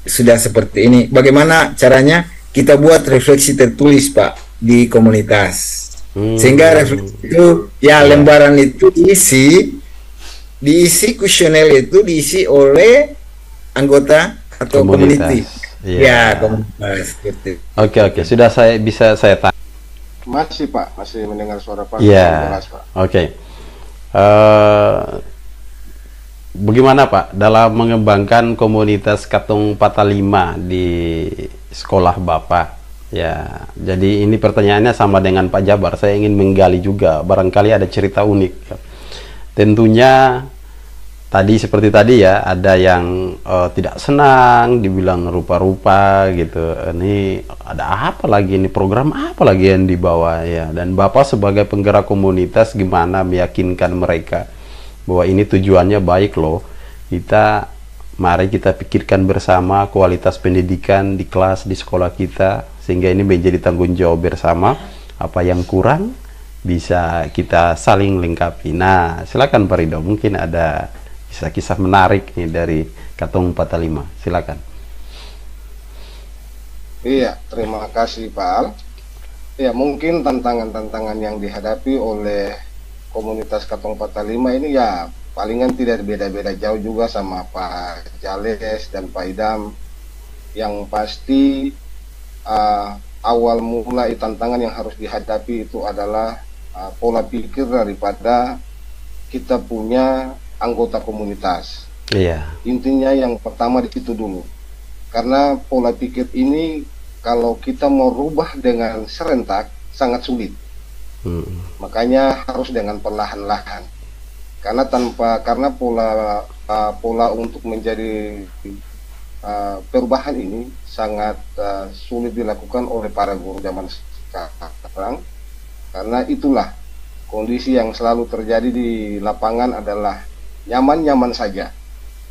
sudah seperti ini. Bagaimana caranya kita buat refleksi tertulis, Pak, di komunitas. Sehingga refleksi itu, ya, lembaran itu diisi kuesioner itu diisi oleh anggota atau community. Ya, komunitas gitu. Oke, sudah bisa saya tanya. Masih Pak, masih mendengar suara Pak. Ya. Oke. Bagaimana Pak dalam mengembangkan komunitas Katung 45 di sekolah Bapak? Ya, jadi ini pertanyaannya sama dengan Pak Jabar. Saya ingin menggali juga, barangkali ada cerita unik. Tentunya tadi seperti tadi ya, ada yang tidak senang, dibilang rupa-rupa gitu. Ini ada apa lagi, ini program apa lagi yang dibawa ya? Dan Bapak sebagai penggerak komunitas gimana meyakinkan mereka bahwa ini tujuannya baik loh. Mari kita pikirkan bersama kualitas pendidikan di kelas, di sekolah kita, sehingga ini menjadi tanggung jawab bersama. Apa yang kurang bisa kita saling lengkapi. Nah, silakan Pak Ridho, mungkin ada kisah-kisah menarik nih dari Katung 45. Silakan. Iya, terima kasih Pak Al. Ya, mungkin tantangan-tantangan yang dihadapi oleh komunitas Katung 45 ini ya palingan tidak beda-beda jauh juga sama Pak Jales dan Pak Idam. Yang pasti awal mulai tantangan yang harus dihadapi itu adalah pola pikir daripada kita punya anggota komunitas. Iya. Intinya yang pertama di situ dulu. Karena pola pikir ini kalau kita mau rubah dengan serentak sangat sulit. Makanya harus dengan perlahan-lahan. Karena pola untuk menjadi perubahan ini sangat sulit dilakukan oleh para guru zaman sekarang. Karena itulah kondisi yang selalu terjadi di lapangan adalah nyaman-nyaman saja,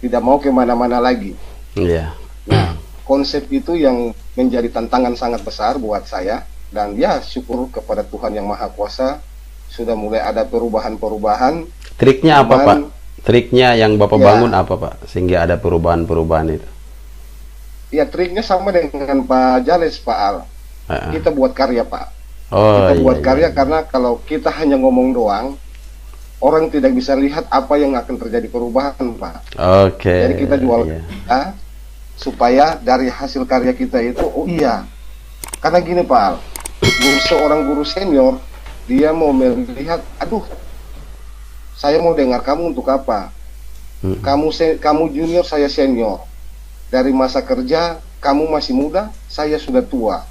tidak mau kemana-mana lagi. Iya. Nah, konsep itu yang menjadi tantangan sangat besar buat saya, dan ya syukur kepada Tuhan Yang Maha Kuasa sudah mulai ada perubahan-perubahan. Triknya apa, Pak? Triknya yang Bapak Ya. bangun apa, Pak? Sehingga ada perubahan-perubahan itu. Ya, triknya sama dengan Pak Jales, Pak Al. Kita buat karya, Pak. Oh, Kita buat iya, karya iya. karena kalau kita hanya ngomong doang, orang tidak bisa lihat apa yang akan terjadi perubahan, Pak. Oke. Jadi kita jual Iya. karya supaya dari hasil karya kita itu, oh iya, karena gini Pak Al, seorang guru senior dia mau melihat, aduh, saya mau dengar kamu untuk apa? Kamu junior, saya senior. Dari masa kerja kamu masih muda, saya sudah tua.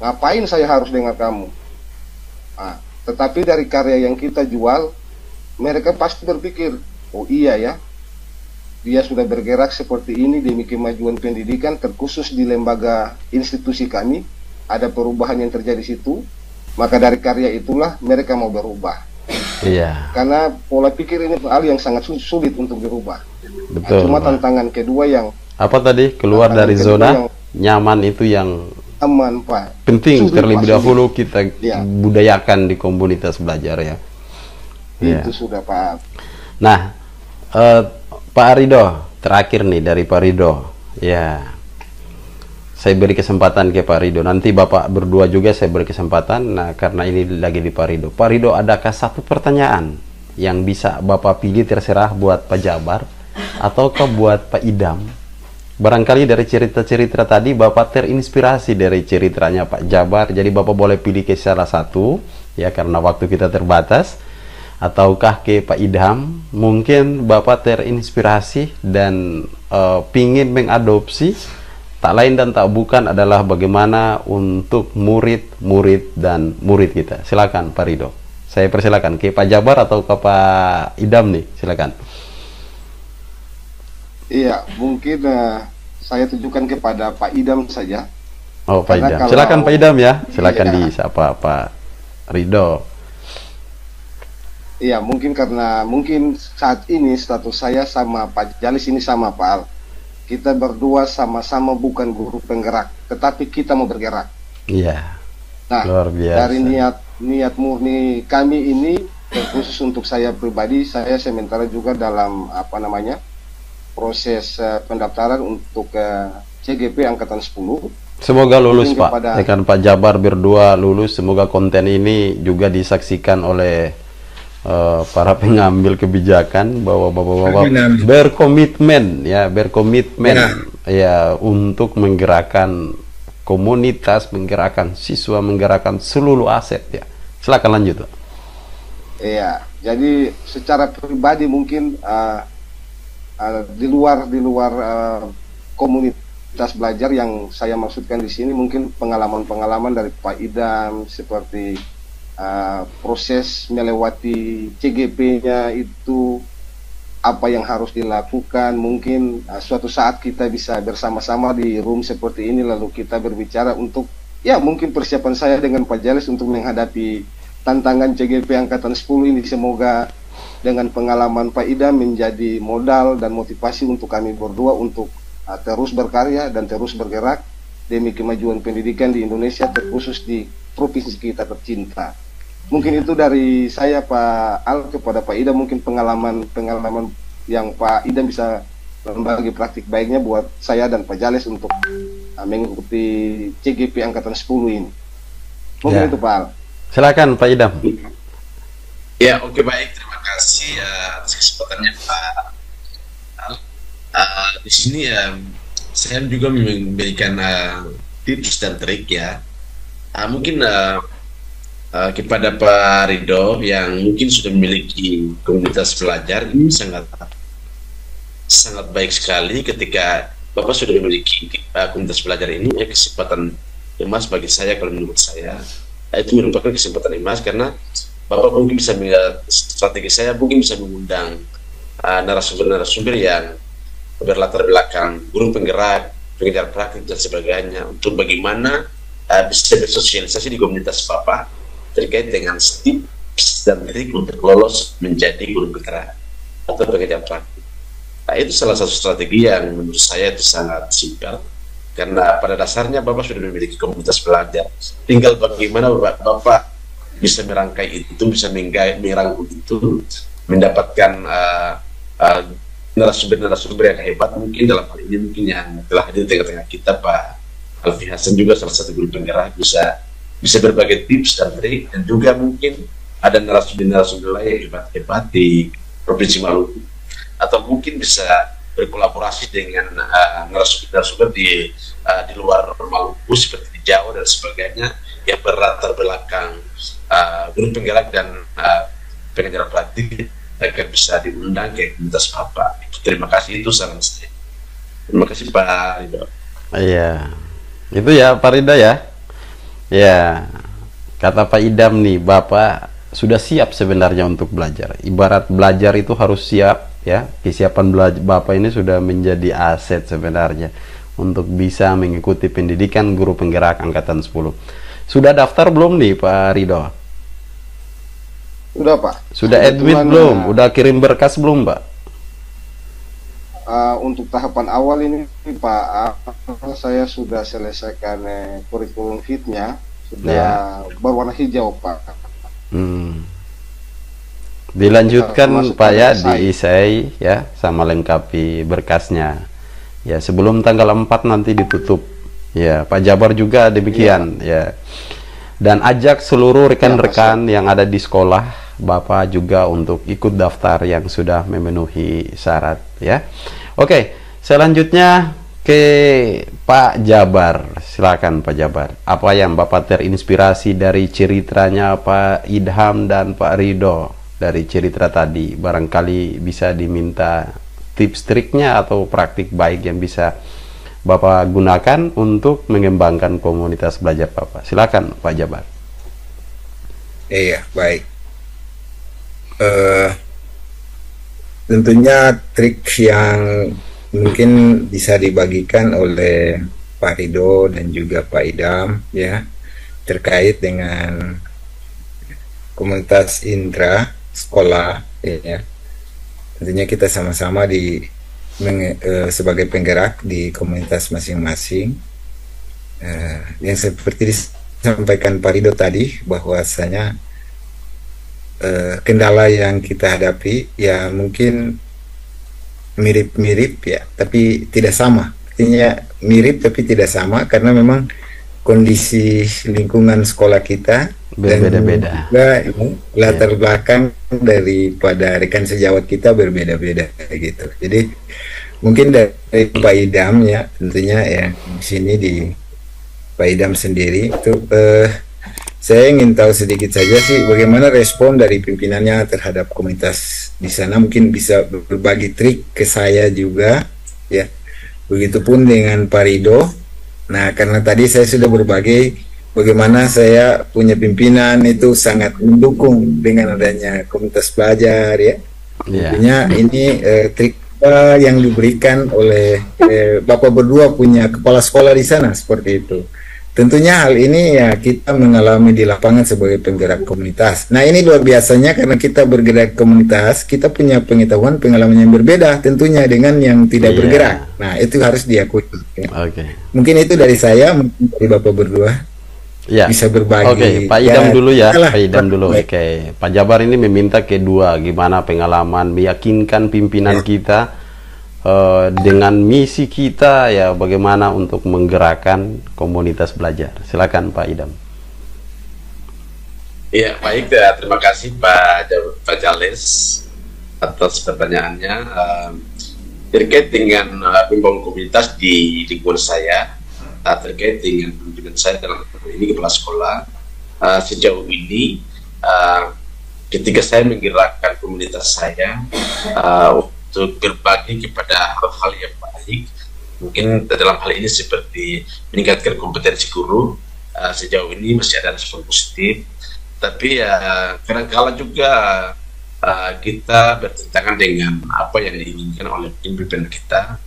Ngapain saya harus dengar kamu? Nah, tetapi dari karya yang kita jual, mereka pasti berpikir, oh iya ya, dia sudah bergerak seperti ini demi kemajuan pendidikan, terkhusus di lembaga institusi kami, ada perubahan yang terjadi di situ, maka dari karya itulah mereka mau berubah. Iya. Karena pola pikir ini hal yang sangat sulit untuk dirubah. Betul. Cuma Pak. tantangan kedua yang Apa tadi? Keluar tantangan dari kedua zona yang nyaman itu yang aman, Pak. penting. Sulit, Terlebih Pak, dahulu kita Iya. budayakan di komunitas belajar ya. Iya. Itu sudah, Pak. Nah, Pak Arido, terakhir nih dari Pak Rido. Ya, saya beri kesempatan ke Pak Rido. Nanti Bapak berdua juga saya beri kesempatan. Nah, karena ini lagi di Pak Rido. Pak Rido, adakah satu pertanyaan yang bisa Bapak pilih, terserah buat Pak Jabar ataukah buat Pak Idam? Barangkali dari cerita-cerita tadi Bapak terinspirasi dari ceritanya Pak Jabar, jadi Bapak boleh pilih ke salah satu, ya karena waktu kita terbatas. Ataukah ke Pak Idham, mungkin Bapak terinspirasi dan pingin mengadopsi, tak lain dan tak bukan adalah bagaimana untuk murid-murid dan murid kita. Silakan Pak Rido, saya persilakan ke Pak Jabar atau ke Pak Idham nih, silakan. Iya, mungkin saya tujukan kepada Pak Idam saja. Oh, Pak Karena Idam, kalau- silakan Pak Idam ya, silakan Iya. di siapa Pak Rido. Iya, mungkin saat ini status saya sama Pak Jalis ini sama Pak Al. Kita berdua sama-sama bukan guru penggerak, tetapi kita mau bergerak. Iya. Nah, Luar biasa. dari niat murni kami ini, khusus untuk saya pribadi, saya sementara juga dalam proses pendaftaran untuk CGP angkatan 10. Semoga lulus Mungkin Pak, kepada- dengan Pak Jabar berdua lulus. Semoga konten ini juga disaksikan oleh para pengambil kebijakan bahwa bapak-bapak Amin. berkomitmen ya untuk menggerakkan komunitas, menggerakkan siswa, menggerakkan seluruh aset ya. Silakan lanjut Pak. Iya, jadi secara pribadi mungkin di luar komunitas belajar yang saya maksudkan di sini, mungkin pengalaman-pengalaman dari Pak Idam seperti proses melewati CGP-nya itu, apa yang harus dilakukan. Mungkin suatu saat kita bisa bersama-sama di room seperti ini, lalu kita berbicara untuk, ya mungkin persiapan saya dengan Pak Jales untuk menghadapi tantangan CGP angkatan 10 ini. Semoga dengan pengalaman Pak Idam menjadi modal dan motivasi untuk kami berdua untuk terus berkarya dan terus bergerak demi kemajuan pendidikan di Indonesia, terkhusus di provinsi kita tercinta. Mungkin itu dari saya Pak Al kepada Pak Idam, mungkin pengalaman yang Pak Idam bisa membagi praktik baiknya buat saya dan Pak Jales untuk mengikuti CGP angkatan 10 ini. Mungkin Ya. itu Pak Al. Silakan Pak Idam. Ya, oke, baik. Terima kasih atas kesempatannya Pak Al. Di sini saya juga memberikan tips dan trik ya. Mungkin kepada Pak Ridho yang mungkin sudah memiliki komunitas belajar, ini sangat sangat baik sekali ketika Bapak sudah memiliki komunitas belajar ini. Kesempatan emas bagi saya, kalau menurut saya itu merupakan kesempatan emas, karena Bapak mungkin bisa melihat strategi saya, mungkin bisa mengundang narasumber-narasumber yang berlatar belakang guru penggerak, pengajar praktik dan sebagainya, untuk bagaimana bisa bersosialisasi di komunitas Bapak terkait dengan tips dan trik untuk lolos menjadi guru penggerak atau pengajar praktik. Nah, itu salah satu strategi yang menurut saya itu sangat simpel, karena pada dasarnya Bapak sudah memiliki komunitas belajar. Tinggal bagaimana Bapak bisa merangkai itu, bisa merangkul itu, mendapatkan narasumber-narasumber yang hebat. Mungkin dalam hal ini mungkin yang telah hadir di tengah-tengah kita, Pak Alfi Hasan juga salah satu guru penggerak, bisa berbagi tips dan trik, dan juga mungkin ada narasumber-narasumber lain yang hebat-hebat di Provinsi Maluku, atau mungkin bisa berkolaborasi dengan narasumber-narasumber di luar Maluku seperti di Jawa dan sebagainya, yang berlatar belakang guru penggerak dan pengajar praktik, agar bisa diundang ke komunitas Bapak. Terima kasih, itu saran saya. Terima kasih Pak Ridho. Iya, itu ya Pak Ridho ya. Ya, kata Pak Idam nih, Bapak sudah siap sebenarnya untuk belajar. Ibarat belajar itu harus siap ya. Kesiapan belajar Bapak ini sudah menjadi aset sebenarnya untuk bisa mengikuti pendidikan guru penggerak angkatan 10. Sudah daftar belum nih Pak Ridho? Sudah Pak. Sudah admit belum? Udah kirim berkas belum Pak? Untuk tahapan awal ini Pak, saya sudah selesaikan kurikulum fitnya, sudah berwarna hijau Pak. Dilanjutkan Pak ya di isai ya, sama lengkapi berkasnya ya, sebelum tanggal 4 nanti ditutup ya. Pak Jabar juga demikian ya. Dan ajak seluruh rekan-rekan yang ada di sekolah Bapak juga untuk ikut daftar yang sudah memenuhi syarat ya. Oke, selanjutnya ke Pak Jabar. Silakan Pak Jabar. Apa yang Bapak terinspirasi dari ceritanya Pak Idham dan Pak Ridho? Dari cerita tadi barangkali bisa diminta tips triknya atau praktik baik yang bisa Bapak gunakan untuk mengembangkan komunitas belajar Bapak. Silakan Pak Jabar. Iya, baik. Tentunya trik yang mungkin bisa dibagikan oleh Pak Ridho dan juga Pak Idam ya, terkait dengan komunitas intra sekolah ya. Tentunya kita sama-sama sebagai penggerak di komunitas masing-masing. Yang seperti disampaikan Pak Ridho tadi, bahwasanya kendala yang kita hadapi ya mungkin mirip-mirip ya, tapi tidak sama. Artinya mirip tapi tidak sama, karena memang kondisi lingkungan sekolah kita berbeda-beda, dan juga latar belakang daripada rekan sejawat kita berbeda-beda gitu. Jadi mungkin dari Pak Idam ya, tentunya ya di sini di Pak Idam sendiri itu saya ingin tahu sedikit saja sih bagaimana respon dari pimpinannya terhadap komunitas di sana. Mungkin bisa berbagi trik ke saya juga ya. Begitupun dengan Pak Ridho. Nah, karena tadi saya sudah berbagi bagaimana saya punya pimpinan itu sangat mendukung dengan adanya komunitas belajar ya. Tentunya ini trik yang diberikan oleh Bapak berdua punya kepala sekolah di sana seperti itu. Tentunya hal ini ya kita mengalami di lapangan sebagai penggerak komunitas. Nah, ini luar biasanya karena kita bergerak komunitas, kita punya pengetahuan, pengalaman yang berbeda tentunya dengan yang tidak bergerak. Nah, itu harus diakui. Ya. Mungkin itu dari saya, mungkin dari Bapak berdua. Ya. Bisa berbagi. Oke, Pak Idam dulu ya. Pak Idam dulu. Oke, Pak Jabar ini meminta kedua, gimana pengalaman meyakinkan pimpinan kita dengan misi kita ya, bagaimana untuk menggerakkan komunitas belajar. Silakan Pak Idam. Iya, baik ya, terima kasih Pak Jales atas pertanyaannya. Terkait dengan pembangunan komunitas di lingkungan saya, terkait dengan pimpinan saya dalam ini kepala sekolah, sejauh ini ketika saya menggerakkan komunitas saya untuk berbagi kepada hal-hal yang baik, mungkin dalam hal ini seperti meningkatkan kompetensi guru, sejauh ini masih ada respon positif. Tapi kadang-kala juga kita bertentangan dengan apa yang diinginkan oleh pimpinan kita,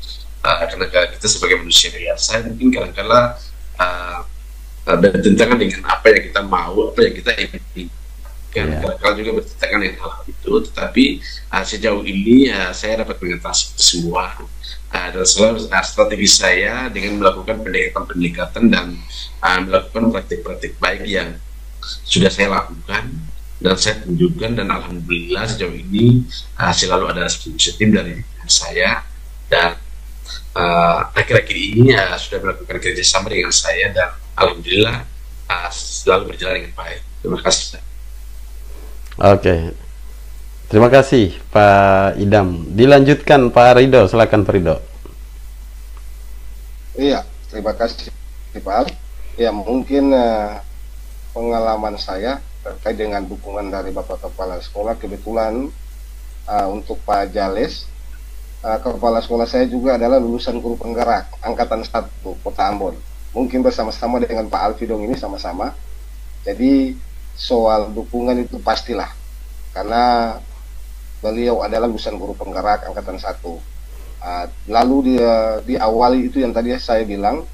karena kita sebagai manusia biasa mungkin kadang-kala bertentangan dengan apa yang kita mau, apa yang kita inginkan. Kadang-kala juga bertentangan dengan hal itu. Tetapi sejauh ini saya dapat mengatasi itu semua, dan selalu strategi saya dengan melakukan pendekatan-pendekatan dan melakukan praktik-praktik baik yang sudah saya lakukan dan saya tunjukkan, dan alhamdulillah sejauh ini selalu ada respon positif dari saya, dan akhir-akhir ini sudah melakukan kerjasama dengan saya, dan alhamdulillah selalu berjalan dengan baik. Terima kasih. Oke, terima kasih Pak Idam. Dilanjutkan Pak Ridho, silakan Pak Ridho. Iya, terima kasih Pak. Ya, mungkin pengalaman saya terkait dengan dukungan dari Bapak Kepala Sekolah, kebetulan untuk Pak Jales, Kepala Sekolah saya juga adalah lulusan guru penggerak Angkatan 1 Kota Ambon. Mungkin bersama-sama dengan Pak Alfidong ini sama-sama. Jadi soal dukungan itu pastilah, karena beliau adalah lulusan guru penggerak Angkatan 1. Lalu diawali itu yang tadi saya bilang,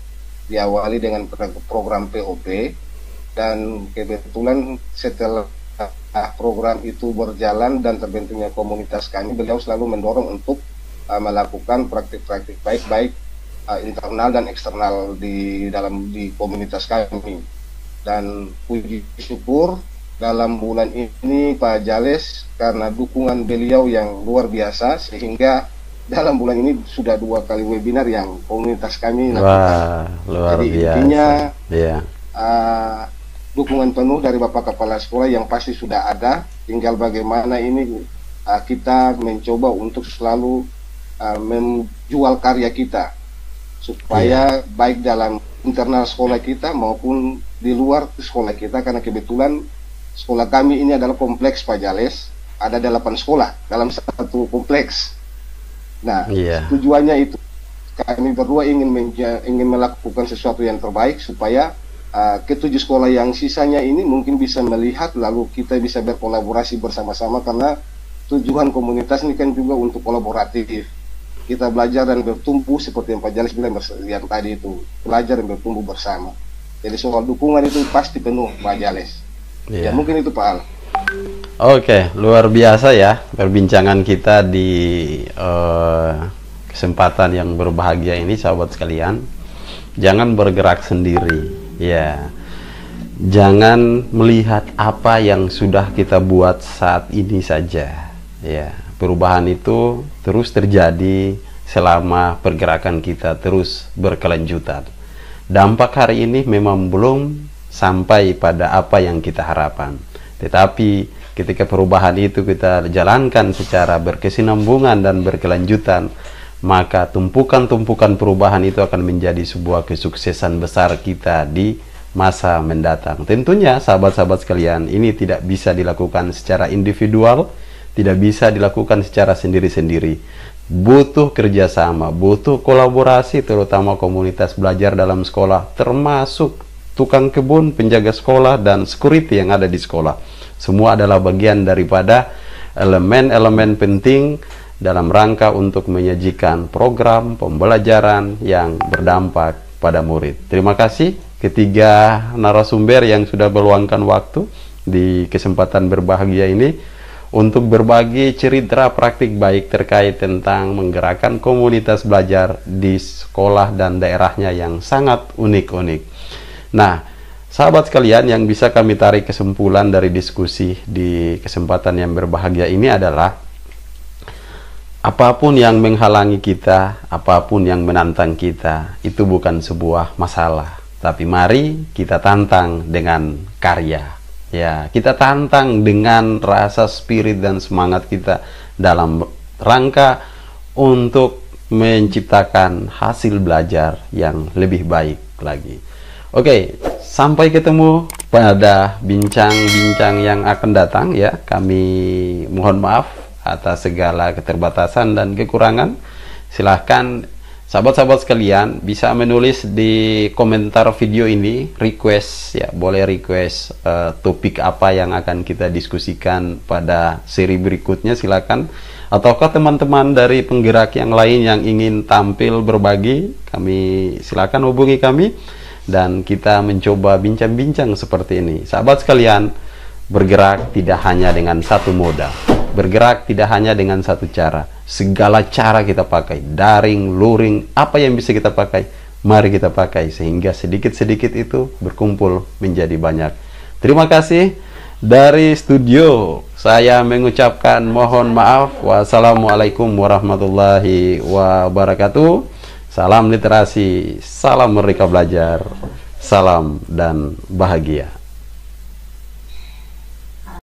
diawali dengan program POP, dan kebetulan setelah program itu berjalan dan terbentuknya komunitas kami, beliau selalu mendorong untuk melakukan praktik-praktik baik internal dan eksternal di komunitas kami. Dan puji syukur dalam bulan ini Pak Jales, karena dukungan beliau yang luar biasa, sehingga dalam bulan ini sudah 2 kali webinar yang komunitas kami lakukan. Wah, luar Jadi biasa. intinya Yeah. dukungan penuh dari Bapak Kepala Sekolah yang pasti sudah ada, tinggal bagaimana ini kita mencoba untuk selalu menjual karya kita, supaya baik dalam internal sekolah kita maupun di luar sekolah kita, karena kebetulan sekolah kami ini adalah kompleks Pak Jales, ada 8 sekolah dalam satu kompleks. Nah, tujuannya itu kami berdua ingin melakukan sesuatu yang terbaik, supaya ke-7 sekolah yang sisanya ini mungkin bisa melihat, lalu kita bisa berkolaborasi bersama-sama, karena tujuan komunitas ini kan juga untuk kolaboratif. Kita belajar dan bertumbuh seperti yang Pak Jales bilang yang tadi itu, belajar dan bertumbuh bersama. Jadi soal dukungan itu pasti penuh Pak Jales. Ya mungkin itu Pak Al. Oke, luar biasa ya perbincangan kita di kesempatan yang berbahagia ini, sahabat sekalian. Jangan bergerak sendiri, ya. Jangan melihat apa yang sudah kita buat saat ini saja, ya. Perubahan itu terus terjadi selama pergerakan kita terus berkelanjutan. Dampak hari ini memang belum sampai pada apa yang kita harapkan, tetapi ketika perubahan itu kita jalankan secara berkesinambungan dan berkelanjutan, maka tumpukan-tumpukan perubahan itu akan menjadi sebuah kesuksesan besar kita di masa mendatang. Tentunya sahabat-sahabat sekalian, ini tidak bisa dilakukan secara individual, tidak bisa dilakukan secara sendiri-sendiri. Butuh kerjasama, butuh kolaborasi, terutama komunitas belajar dalam sekolah, termasuk tukang kebun, penjaga sekolah, dan security yang ada di sekolah. Semua adalah bagian daripada elemen-elemen penting dalam rangka untuk menyajikan program pembelajaran yang berdampak pada murid. Terima kasih ketiga narasumber yang sudah meluangkan waktu di kesempatan berbahagia ini untuk berbagi cerita praktik baik terkait tentang menggerakkan komunitas belajar di sekolah dan daerahnya yang sangat unik-unik. Nah, sahabat sekalian, yang bisa kami tarik kesimpulan dari diskusi di kesempatan yang berbahagia ini adalah apapun yang menghalangi kita, apapun yang menantang kita, itu bukan sebuah masalah. Tapi mari kita tantang dengan karya. Ya, kita tantang dengan rasa spirit dan semangat kita dalam rangka untuk menciptakan hasil belajar yang lebih baik lagi. Oke, sampai ketemu pada bincang-bincang yang akan datang ya. Kami mohon maaf atas segala keterbatasan dan kekurangan. Silahkan sahabat-sahabat sekalian bisa menulis di komentar video ini, request ya, boleh request topik apa yang akan kita diskusikan pada seri berikutnya, silakan. Ataukah teman-teman dari penggerak yang lain yang ingin tampil berbagi, kami silakan hubungi kami dan kita mencoba bincang-bincang seperti ini. Sahabat sekalian, bergerak tidak hanya dengan satu moda, bergerak tidak hanya dengan satu cara. Segala cara kita pakai, daring, luring, apa yang bisa kita pakai, mari kita pakai sehingga sedikit-sedikit itu berkumpul menjadi banyak. Terima kasih. Dari studio saya mengucapkan mohon maaf. Wassalamualaikum warahmatullahi wabarakatuh. Salam literasi, salam Merdeka Belajar, salam dan bahagia.